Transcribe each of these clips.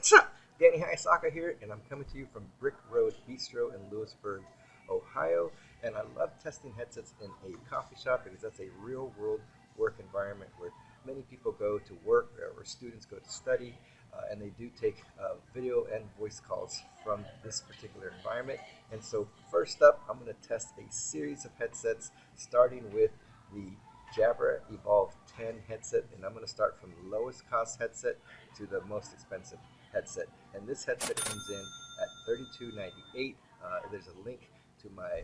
What's up? Danny Hayasaka here, and I'm coming to you from Brick Road Bistro in Lewisburg, Ohio. And I love testing headsets in a coffee shop because that's a real world work environment where many people go to work or students go to study, and they do take video and voice calls from this particular environment. And so, first up, I'm going to test a series of headsets starting with the Jabra Evolve 10 headset, and I'm going to start from the lowest cost headset to the most expensive headset. And this headset comes in at $32.98. There's a link to my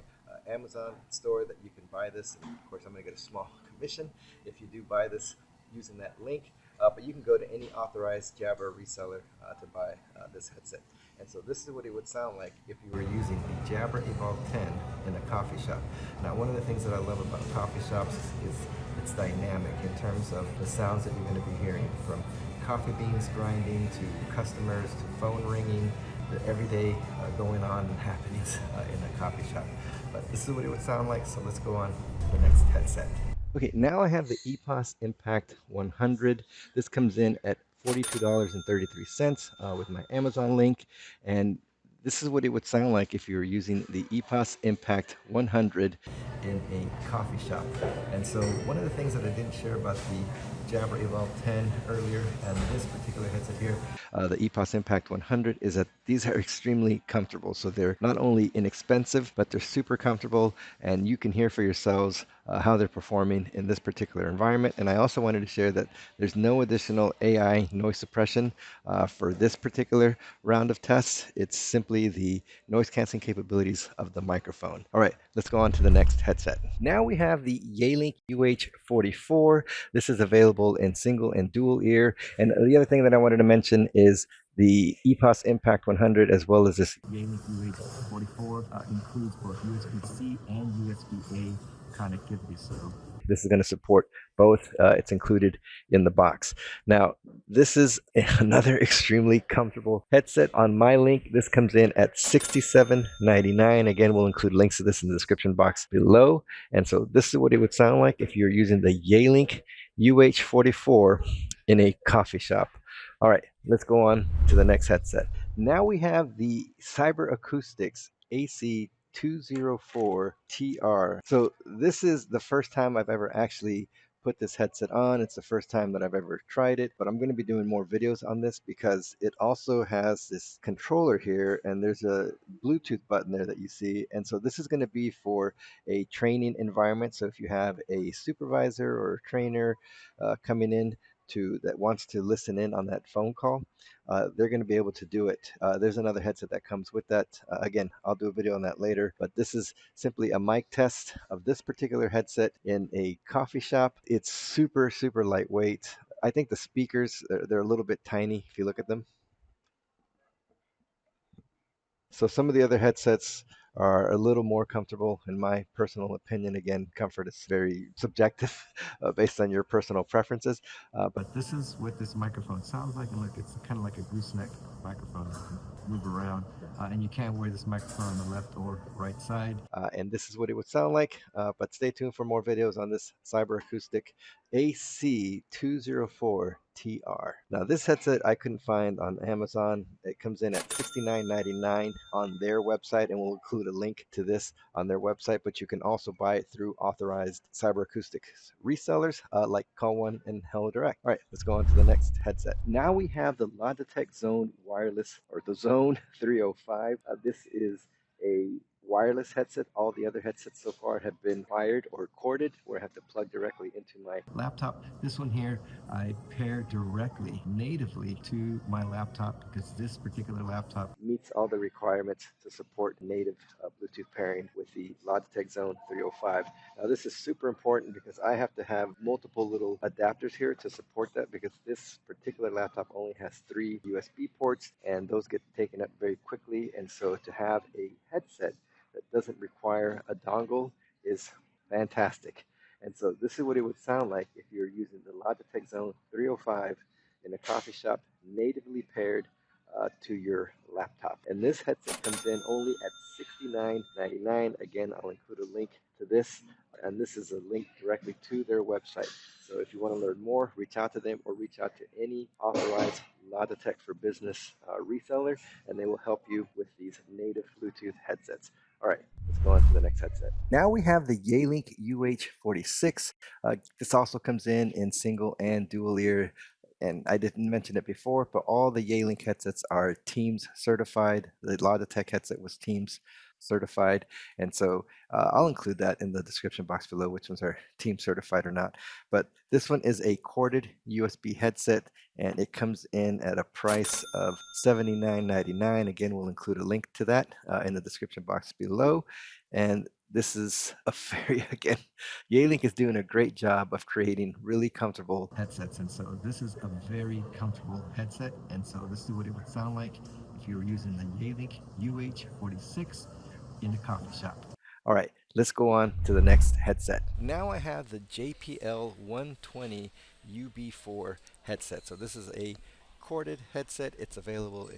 Amazon store that you can buy this, and of course I'm going to get a small commission if you do buy this using that link. But you can go to any authorized Jabra reseller to buy this headset. And so this is what it would sound like if you were using the Jabra Evolve 10 in a coffee shop. Now, one of the things that I love about coffee shops is it's dynamic in terms of the sounds that you're going to be hearing, from coffee beans grinding to customers to phone ringing, the everyday going on and happenings in a coffee shop. But this is what it would sound like, so let's go on to the next headset. Okay, now I have the EPOS Impact 100. This comes in at $42.33 with my Amazon link, and this is what it would sound like if you were using the EPOS Impact 100 in a coffee shop. And so one of the things that I didn't share about the Jabra Evolve 10 earlier and this particular headset here, the EPOS Impact 100, is that these are extremely comfortable. So they're not only inexpensive, but they're super comfortable, and you can hear for yourselves how they're performing in this particular environment. And I also wanted to share that there's no additional AI noise suppression for this particular round of tests. It's simply the noise canceling capabilities of the microphone. All right, let's go on to the next headset. Now we have the Yealink UH44. This is available in single and dual ear. And the other thing that I wanted to mention is the EPOS Impact 100, as well as this Yealink UH44, includes both USB-C and USB-A connectivity. So this is going to support both. It's included in the box. Now, this is another extremely comfortable headset. On my link, this comes in at $67.99. Again, we'll include links to this in the description box below. And so this is what it would sound like if you're using the Yealink UH44 in a coffee shop. All right, let's go on to the next headset. Now we have the Cyber Acoustics AC 204 TR. So this is the first time I've ever actually put this headset on. It's the first time that I've ever tried it, but I'm going to be doing more videos on this because it also has this controller here, and there's a Bluetooth button there that you see. And so this is going to be for a training environment. So if you have a supervisor or a trainer coming in that wants to listen in on that phone call, they're going to be able to do it. There's another headset that comes with that. Again, I'll do a video on that later, but this is simply a mic test of this particular headset in a coffee shop. It's super, super lightweight. I think the speakers, they're a little bit tiny if you look at them. So some of the other headsets are a little more comfortable, in my personal opinion. Again, comfort is very subjective based on your personal preferences. But this is what this microphone sounds like. And look, it's kind of like a gooseneck microphone. You can move around, and you can wear this microphone on the left or right side. And this is what it would sound like. But stay tuned for more videos on this Cyber Acoustic AC 204 TR. Now this headset I couldn't find on Amazon. It comes in at $69.99 on their website, and we'll include a link to this on their website, but you can also buy it through authorized Cyber Acoustics resellers like Call One and Hello Direct. All right, let's go on to the next headset. Now we have the Logitech Zone wireless, or the Zone 305. This is a wireless headset. All the other headsets so far have been wired or corded, where I have to plug directly into my laptop. This one here, I pair directly, natively to my laptop, because this particular laptop meets all the requirements to support native Bluetooth pairing with the Logitech Zone 305. Now this is super important because I have to have multiple little adapters here to support that, because this particular laptop only has 3 USB ports, and those get taken up very quickly. And so to have a headset that doesn't require a dongle is fantastic. And so this is what it would sound like if you're using the Logitech Zone 305 in a coffee shop, natively paired to your laptop. And this headset comes in only at $69.99. Again, I'll include a link to this, and this is a link directly to their website. So if you want to learn more, reach out to them or reach out to any authorized Logitech for Business reseller, and they will help you with these native Bluetooth headsets. All right, let's go on to the next headset. Now we have the Yealink UH46. This also comes in single and dual ear. And I didn't mention it before, but all the Yealink headsets are Teams certified. The Logitech headset was Teams certified. And so I'll include that in the description box below, which ones are Team certified or not. But this one is a corded USB headset, and it comes in at a price of $79.99. Again, we'll include a link to that in the description box below. And this is a very, again, Yealink is doing a great job of creating really comfortable headsets. And so this is a very comfortable headset. And so this is what it would sound like if you were using the Yealink UH46 in a coffee shop. All right, let's go on to the next headset. Now I have the JPL 120 UB4 headset. So this is a corded headset. It's available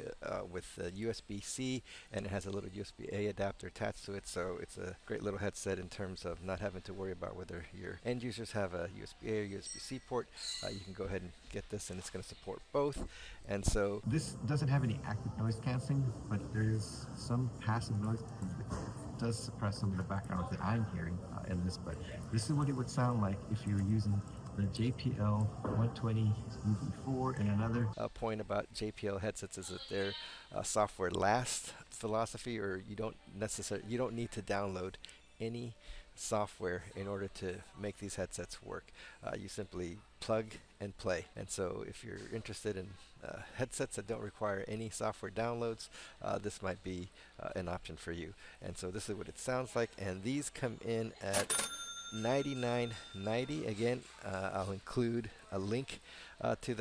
with USB-C, and it has a little USB-A adapter attached to it. So it's a great little headset in terms of not having to worry about whether your end users have a USB-A or USB-C port. You can go ahead and get this, and it's going to support both. And so this doesn't have any active noise canceling, but there is some passive noise. It does suppress some of the background that I'm hearing in this, but this is what it would sound like if you were using the JPL 120 UB4. And another point about JPL headsets is that their software last philosophy, or you don't need to download any software in order to make these headsets work. You simply plug and play. And so if you're interested in headsets that don't require any software downloads, this might be an option for you. And so this is what it sounds like, and these come in at $99.90. Again, I'll include a link to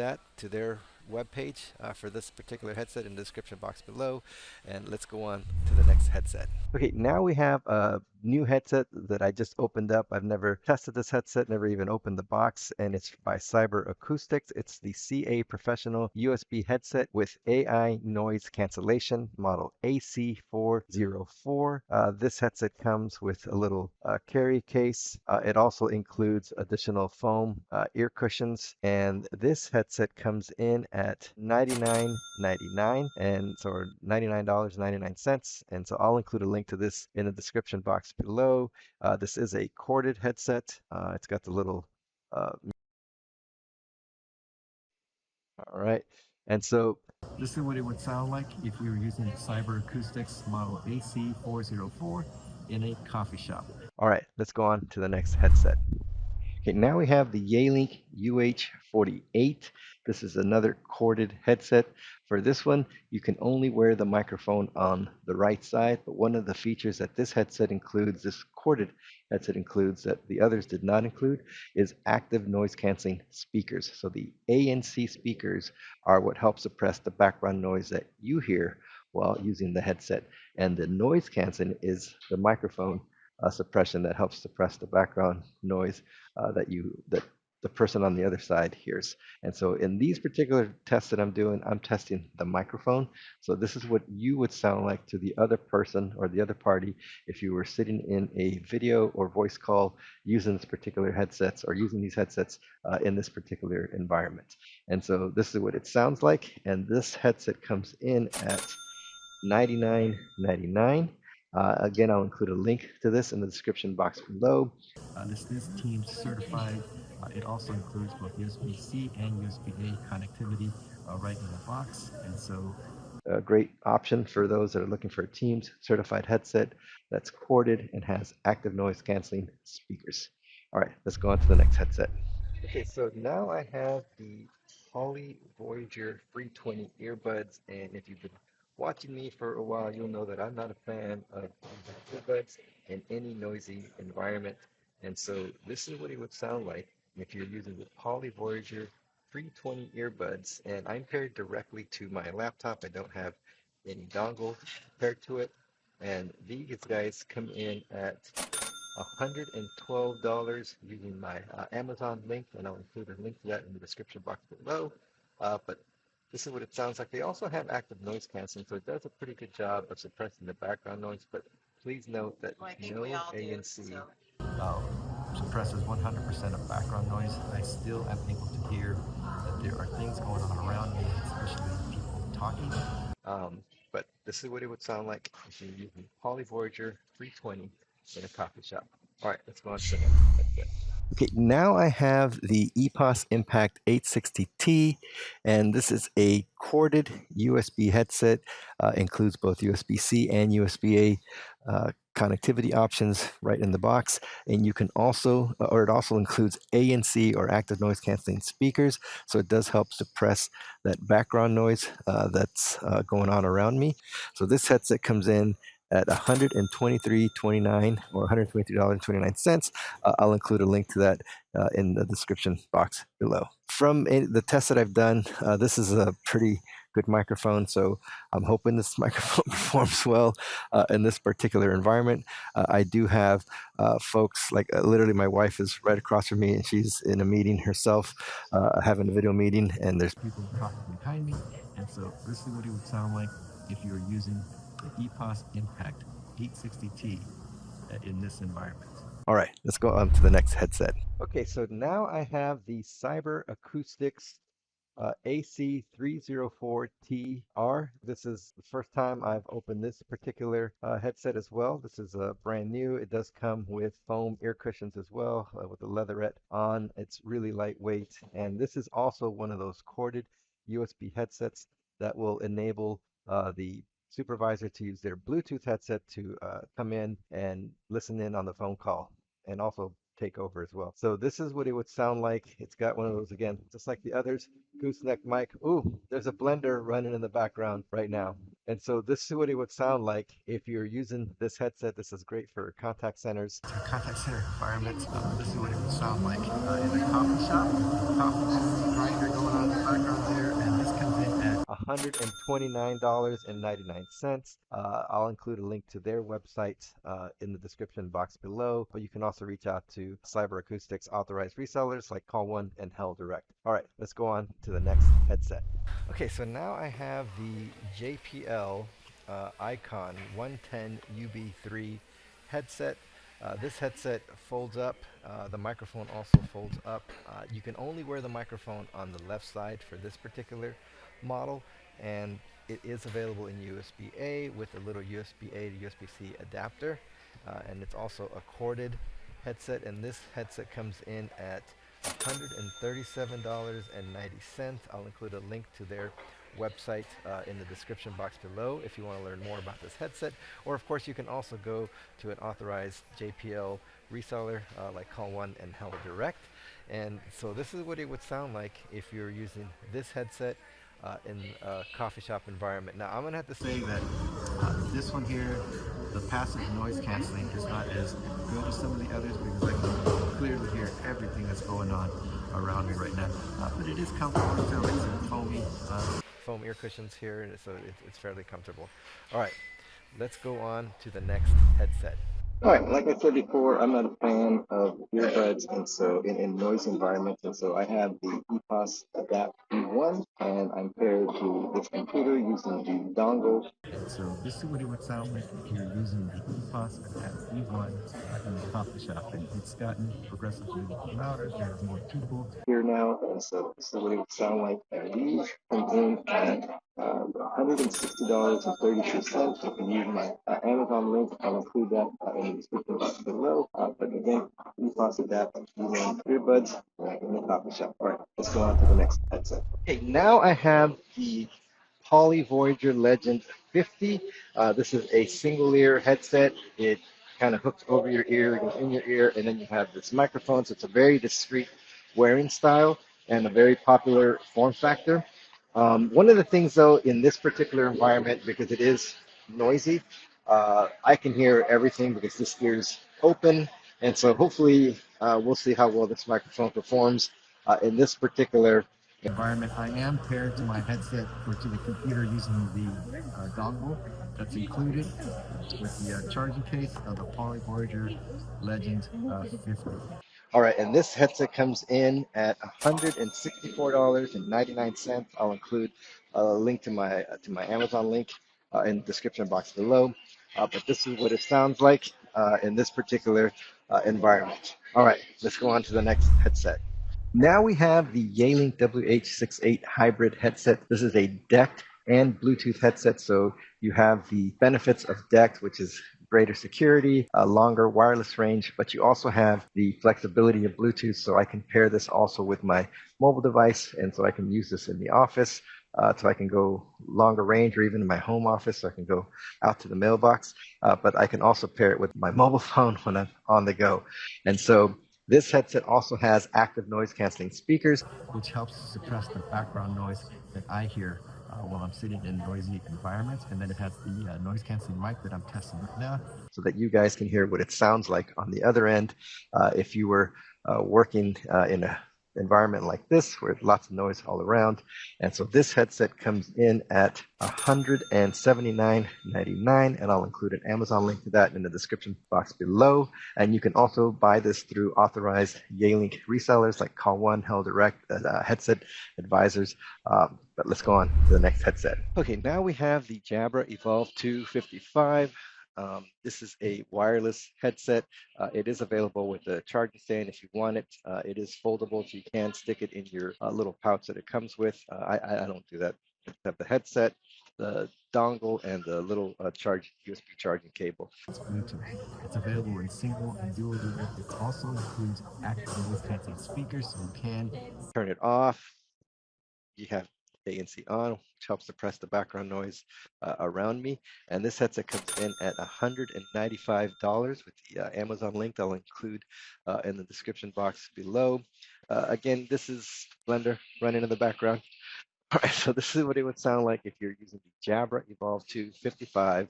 their webpage for this particular headset in the description box below. And let's go on to the next headset. Okay, now we have a new headset that I just opened up. I've never tested this headset, never even opened the box, and it's by Acoustics. It's the CA Professional USB headset with AI noise cancellation, model AC404. This headset comes with a little carry case. It also includes additional foam ear cushions, and this headset comes in at $99.99, and so $99.99. And so I'll include a link to this in the description box below. This is a corded headset. It's got the little all right. And so this is what it would sound like if we were using the Acoustics model AC404 in a coffee shop. All right, let's go on to the next headset. Okay, now we have the Yealink UH48. This is another corded headset. For this one, you can only wear the microphone on the right side, but one of the features that this headset includes, this corded headset includes that the others did not include, is active noise canceling speakers. So the ANC speakers are what help suppress the background noise that you hear while using the headset. And the noise canceling is the microphone suppression that helps suppress the background noise that the person on the other side hears. And so in these particular tests that I'm doing, I'm testing the microphone. So this is what you would sound like to the other person or the other party if you were sitting in a video or voice call using this particular headsets or using these headsets in this particular environment. And so this is what it sounds like. And this headset comes in at $99.99. Again, I'll include a link to this in the description box below. This is Teams certified. It also includes both USB-C and USB-A connectivity right in the box. And so a great option for those that are looking for a Teams certified headset that's corded and has active noise canceling speakers. All right, let's go on to the next headset. Okay, so now I have the Poly Voyager 320 earbuds, and if you've been watching me for a while, you'll know that I'm not a fan of earbuds in any noisy environment. And so this is what it would sound like if you're using the Poly Voyager 320 earbuds. And I'm paired directly to my laptop. I don't have any dongle paired to it. And these guys come in at $112 using my Amazon link, and I'll include a link to that in the description box below. But this is what it sounds like. They also have active noise canceling, so it does a pretty good job of suppressing the background noise. But please note that no ANC suppresses 100% of background noise. I still am able to hear that there are things going on around me, especially people talking. But this is what it would sound like if you're using Poly Voyager 320 in a coffee shop. All right, let's go on to the next headset. Okay, now I have the EPOS Impact 860T, and this is a corded USB headset. Includes both USB-C and USB-A connectivity options right in the box. And you can also, or it also includes ANC or active noise canceling speakers. So it does help suppress that background noise that's going on around me. So this headset comes in at $123.29 or $123.29. I'll include a link to that in the description box below. From the test that I've done, this is a pretty good microphone, so I'm hoping this microphone performs well in this particular environment. I do have folks, like literally my wife is right across from me and she's in a meeting herself, having a video meeting, and there's people talking behind me, and so this is what it would sound like if you were using the EPOS Impact 860T in this environment. All right, let's go on to the next headset. Okay, so now I have the Cyber Acoustics AC304TR. This is the first time I've opened this particular headset as well. This is brand new. It does come with foam ear cushions as well with the leatherette on. It's really lightweight, and this is also one of those corded USB headsets that will enable the supervisor to use their Bluetooth headset to come in and listen in on the phone call and also take over as well. So this is what it would sound like. It's got one of those, again, just like the others, gooseneck mic. Ooh, there's a blender running in the background right now. And so this is what it would sound like if you're using this headset. This is great for contact centers. Contact center environments. This is what it would sound like in a coffee shop. Coffee grinder going on in the background there, and this comes in at $129.99. I'll include a link to their website in the description box below, but you can also reach out to Cyber Acoustics authorized resellers like Call One and Hell Direct. All right, let's go on to the next headset. Okay, so now I have the JPL Icon 110 UB3 headset. This headset folds up. The microphone also folds up. You can only wear the microphone on the left side for this particular model, and it is available in USB-A with a little USB-A to USB-C adapter, and it's also a corded headset, and this headset comes in at $137.90. I'll include a link to their website in the description box below if you want to learn more about this headset, or of course you can also go to an authorized JPL reseller like Call One and Hell Direct. And so this is what it would sound like if you're using this headset in a coffee shop environment. Now I'm gonna have to say that this one here, the passive noise canceling is not as good as some of the others because I can clearly hear everything that's going on around me right now. But it is comfortable. It's got some foam ear cushions here, and so it's fairly comfortable. All right, let's go on to the next headset. All right, like I said before, I'm not a fan of earbuds, and so in noise environments, and so I have the EPOS Adapt E1, and I'm paired to this computer using the dongle. And so this is what it would sound like if you're using the EPOS Adapt E1 in the coffee shop. And it's gotten progressively louder. There are more people here now, and so this is what it would sound like. And these come in at $160.32. You can use my Amazon link. I'll include that in the description box below. But again, EPOS Adapt E1 earbuds in the coffee shop. All right, let's go on to the next headset. Okay, now I have the Poly Voyager Legend 50. This is a single ear headset. It kind of hooks over your ear, goes in your ear, and then you have this microphone. So it's a very discreet wearing style and a very popular form factor. One of the things, though, in this particular environment, because it is noisy, I can hear everything because this ear is open, and so hopefully we'll see how well this microphone performs in this particular environment. I am paired to my headset or to the computer using the dongle that's included with the charging case of the Poly Voyager Legend 50. All right, and this headset comes in at $164.99. I'll include a link to my Amazon link in the description box below. But this is what it sounds like in this particular environment. All right, let's go on to the next headset. Now we have the Yealink UH48 hybrid headset. This is a DECT and Bluetooth headset, so you have the benefits of DECT, which is greater security, a longer wireless range, but you also have the flexibility of Bluetooth, so I can pair this also with my mobile device, and so I can use this in the office, so I can go longer range, or even in my home office, so I can go out to the mailbox, but I can also pair it with my mobile phone when I'm on the go. And so this headset also has active noise canceling speakers, which helps to suppress the background noise that I hear while I'm sitting in noisy environments. And then it has the noise canceling mic that I'm testing right now, so that you guys can hear what it sounds like on the other end if you were working in a environment like this where lots of noise all around. And so this headset comes in at $179.99, and I'll include an Amazon link to that in the description box below. And you can also buy this through authorized Yealink resellers like Call One, Hell Direct, Headset Advisors. But let's go on to the next headset. Okay, now we have the Jabra Evolve 255. This is a wireless headset. It is available with a charging stand if you want it. It is foldable, so you can stick it in your little pouch that it comes with. I don't do that. I have the headset, the dongle, and the little USB charging cable. It's Bluetooth. It's available in single and dual unit. It also includes active noise canceling speakers, so you can turn it off. You have ANC on, which helps suppress the background noise around me. And this headset comes in at $195 with the Amazon link I'll include in the description box below. Again, this is Blender running in the background. All right, so this is what it would sound like if you're using the Jabra Evolve 255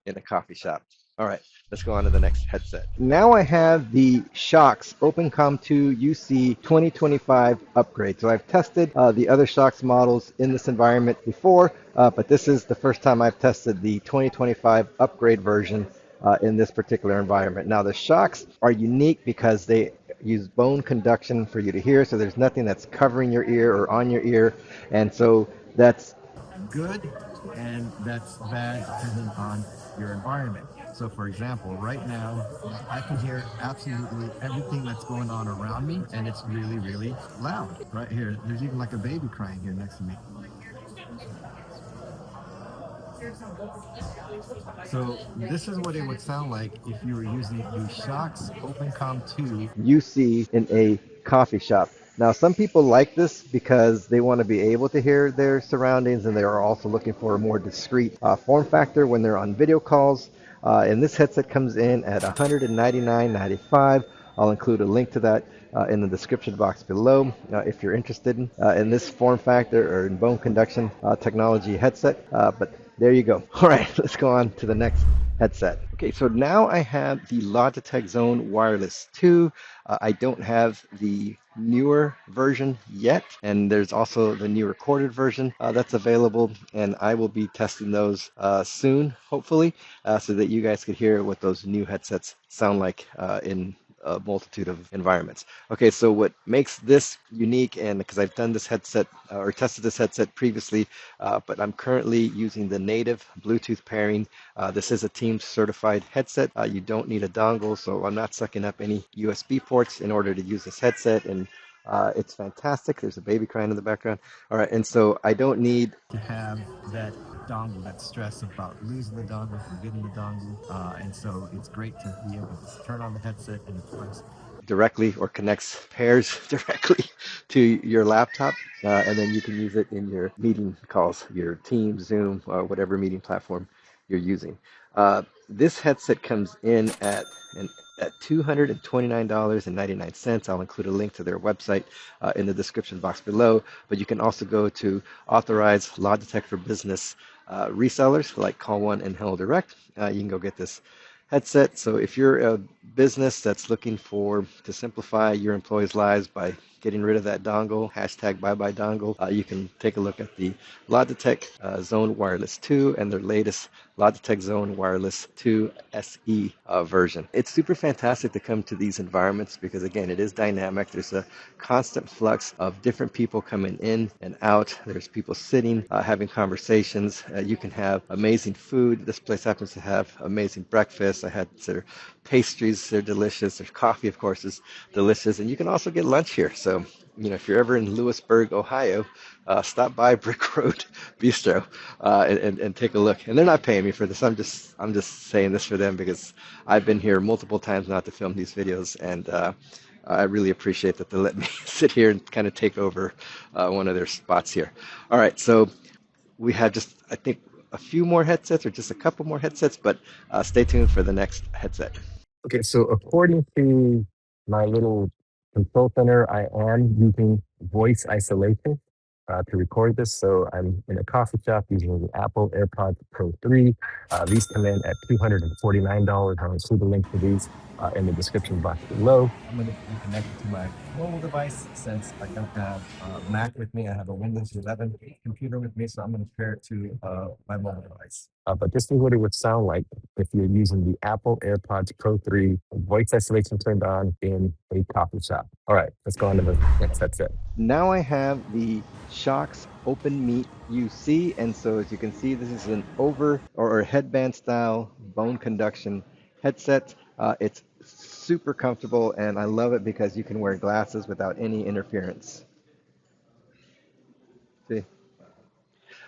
in a coffee shop. All right, let's go on to the next headset. Now I have the Shokz OpenMeet UC 2025 upgrade. So I've tested the other Shokz models in this environment before, but this is the first time I've tested the 2025 upgrade version in this particular environment. Now the Shokz are unique because they use bone conduction for you to hear, so there's nothing that's covering your ear or on your ear, and so that's good and that's bad depending on your environment. So for example, right now I can hear absolutely everything that's going on around me, and it's really, really loud. Right here, there's even like a baby crying here next to me. So this is what it would sound like if you were using the Shokz OpenMeet 2 UC in a coffee shop. Now, some people like this because they want to be able to hear their surroundings, and they are also looking for a more discreet form factor when they're on video calls. And this headset comes in at $199.95. I'll include a link to that in the description box below if you're interested in this form factor or in bone conduction technology headset. But there you go. All right, let's go on to the next headset. Okay, so now I have the Logitech Zone Wireless 2. I don't have the newer version yet, and there's also the new recorded version that's available, and I will be testing those soon, hopefully, so that you guys could hear what those new headsets sound like in a multitude of environments. Okay, so what makes this unique, and because I've done this headset or tested this headset previously, but I'm currently using the native Bluetooth pairing. This is a Teams certified headset. You don't need a dongle, so I'm not sucking up any USB ports in order to use this headset, and it's fantastic. There's a baby crying in the background. All right, and so I don't need to have that dongle, that stress about losing the dongle, forgetting the dongle, and so it's great to be able to turn on the headset and it plugs directly or connects pairs directly to your laptop, and then you can use it in your meeting calls, your Teams, Zoom, or whatever meeting platform you're using. This headset comes in at $229.99. I'll include a link to their website in the description box below, but you can also go to authorized Logitech for Business resellers like Call One and Hello Direct. You can go get this headset. So if you're a business that's looking to simplify your employees' lives by getting rid of that dongle, hashtag bye bye dongle, you can take a look at the Logitech Zone Wireless 2 and their latest Logitech Zone Wireless 2 SE version. It's super fantastic to come to these environments because, again, it is dynamic. There's a constant flux of different people coming in and out. There's people sitting, having conversations. You can have amazing food. This place happens to have amazing breakfast. I had their pastries, they're delicious. There's coffee, of course, is delicious. And you can also get lunch here. So, if you're ever in Lewisburg, Ohio, stop by Brick Road Bistro and take a look. And they're not paying me for this. I'm just saying this for them because I've been here multiple times now to film these videos, and I really appreciate that they let me sit here and kind of take over one of their spots here. All right, so we have just, I think, a few more headsets or just a couple more headsets, but stay tuned for the next headset. Okay, so according to my little control center, I am using voice isolation to record this. So I'm in a coffee shop using the Apple AirPods Pro 3. These come in at $249. I'll include the link to these in the description box below. I'm going to be connected to my mobile device since I don't have Mac with me. I have a Windows 11 computer with me, so I'm going to pair it to my mobile device. But this is what it would sound like if you're using the Apple AirPods Pro 3, voice isolation turned on in a coffee shop. All right, let's go on to the next headset. Now I have the Shokz OpenMeet UC, and so as you can see, this is an over or headband style bone conduction headset. It's super comfortable, and I love it because you can wear glasses without any interference. See?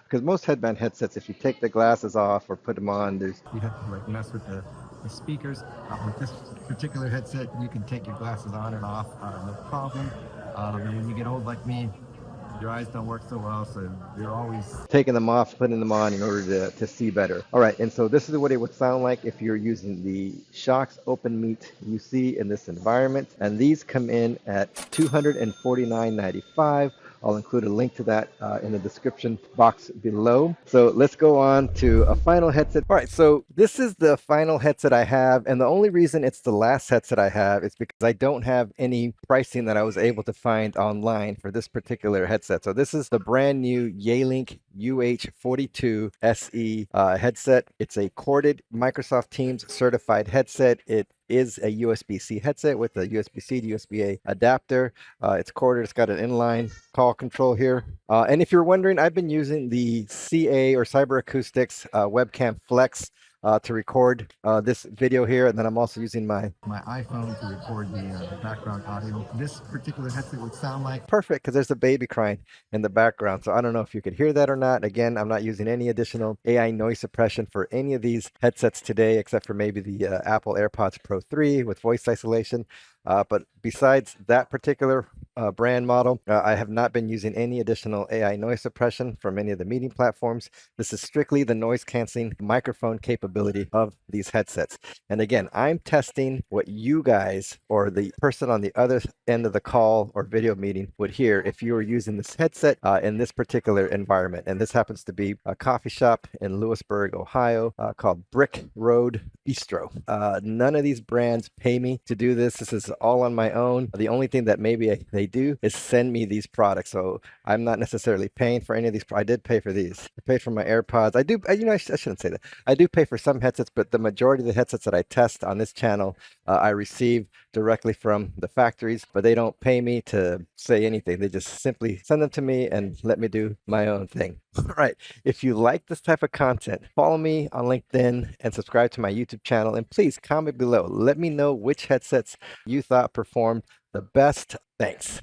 Because most headband headsets, if you take the glasses off or put them on, you have to like mess with the speakers. With this particular headset, you can take your glasses on and off, no problem. And when you get old like me, your eyes don't work so well, so you're always taking them off, putting them on in order to see better. All right, and so this is what it would sound like if you're using the Shokz OpenMeet UC in this environment. And these come in at $249.95. I'll include a link to that in the description box below. So let's go on to a final headset. All right, so this is the final headset I have, and the only reason it's the last headset I have is because I don't have any pricing that I was able to find online for this particular headset. So this is the brand new Yealink UH42 SE headset. It's a corded Microsoft Teams certified headset. It is a USB-C headset with a USB-C to USB-A adapter. It's corded. It's got an inline call control here. And if you're wondering, I've been using the CA or Cyber Acoustics webcam flex to record this video here, and then I'm also using my iPhone to record the background audio. This particular headset would sound like perfect because there's a baby crying in the background. So I don't know if you could hear that or not. Again, I'm not using any additional AI noise suppression for any of these headsets today, except for maybe the Apple AirPods Pro 3 with voice isolation. But besides that particular brand model, I have not been using any additional AI noise suppression from any of the meeting platforms. This is strictly the noise canceling microphone capability of these headsets. And again, I'm testing what you guys or the person on the other end of the call or video meeting would hear if you were using this headset in this particular environment. And this happens to be a coffee shop in Lewisburg, Ohio, called Brick Road Bistro. None of these brands pay me to do this. This is all on my own. The only thing that maybe they do is send me these products. So I'm not necessarily paying for any of these. I did pay for these. I paid for my AirPods. I do, I shouldn't say that. I do pay for some headsets, but the majority of the headsets that I test on this channel, I receive directly from the factories, but they don't pay me to say anything. They just simply send them to me and let me do my own thing. All right. If you like this type of content, follow me on LinkedIn and subscribe to my YouTube channel. And please comment below. Let me know which headsets you thought performed the best. Thanks.